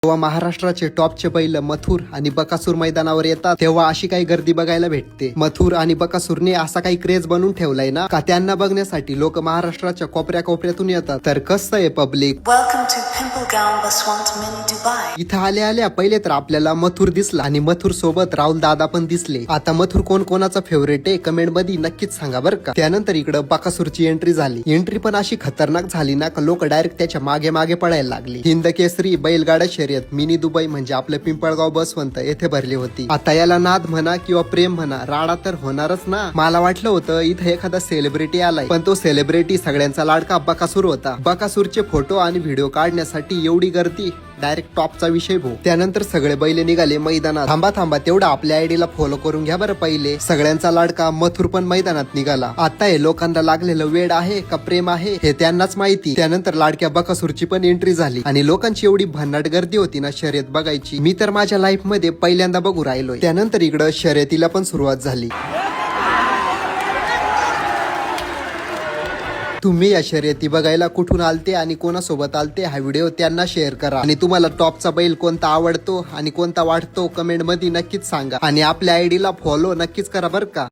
जेव्हा महाराष्ट्राचे टॉपचे बैल मथुर आणि बकासूर मैदानावर येतात तेव्हा अशी काही गर्दी बघायला भेटते. मथुर आणि बकासूरने असा काही क्रेज बनवून ठेवलाय ना का त्यांना बघण्यासाठी लोक महाराष्ट्राच्या कोपऱ्या कोपऱ्यातून येतात. तर कसं आहे पब्लिक. इथं आल्या आल्या पहिले तर आपल्याला मथुर दिसला आणि मथुर सोबत राहुल दादा पण दिसले. आता मथुर कोण कोणाचा फेवरेट आहे कमेंट मध्ये नक्कीच सांगा बरं का. त्यानंतर इकडं बकासूरची एंट्री झाली. एंट्री पण अशी खतरनाक झाली ना का लोक डायरेक्ट त्याच्या मागे मागे पडायला लागली. हिंद केसरी बैलगाडा शर्यत मिनी दुबई म्हणजे आपलं पिंपळगाव बसवंत येथे भरली होती. आता याला नाद म्हणा किंवा प्रेम म्हणा राडा तर होणारच ना. मला वाटलं होतं इथं एखादा सेलिब्रिटी आलाय पण तो सेलिब्रिटी सगळ्यांचा लाडका बकासूर होता. बकासूरचे फोटो आणि व्हिडिओ काढण्यासाठी एवढी गर्दी डायरेक्ट टॉपचा विषय भो. त्यानंतर सगळे बैल निघाले मैदानात. थांबा तेवढा आपल्या आयडीला फॉलो करून घ्या बरं. पहिले सगळ्यांचा लाडका मथुर पण मैदानात निघाला. आता हे लोकांना लागलेलं वेड आहे का प्रेम आहे हे त्यांनाच माहिती. त्यानंतर लाडक्या बकासूरची पण एंट्री झाली आणि लोकांची एवढी भन्नाट गर्दी होती ना शर्यत बघायची. मी तर माझ्या लाईफ मध्ये पहिल्यांदा बघू राहिलोय. त्यानंतर इकडं शर्यतीला पण सुरुवात झाली. तुम्ही या शर्यती बघायला कुठून आलते आणि कोणासोबत आलते हा व्हिडिओ त्यांना शेअर करा. आणि तुम्हाला टॉपचा बैल कोणता आवडतो आणि कोणता वाटतो कमेंट मध्ये नक्कीच सांगा. आणि आपल्या आयडीला फॉलो नक्कीच करा बरं का.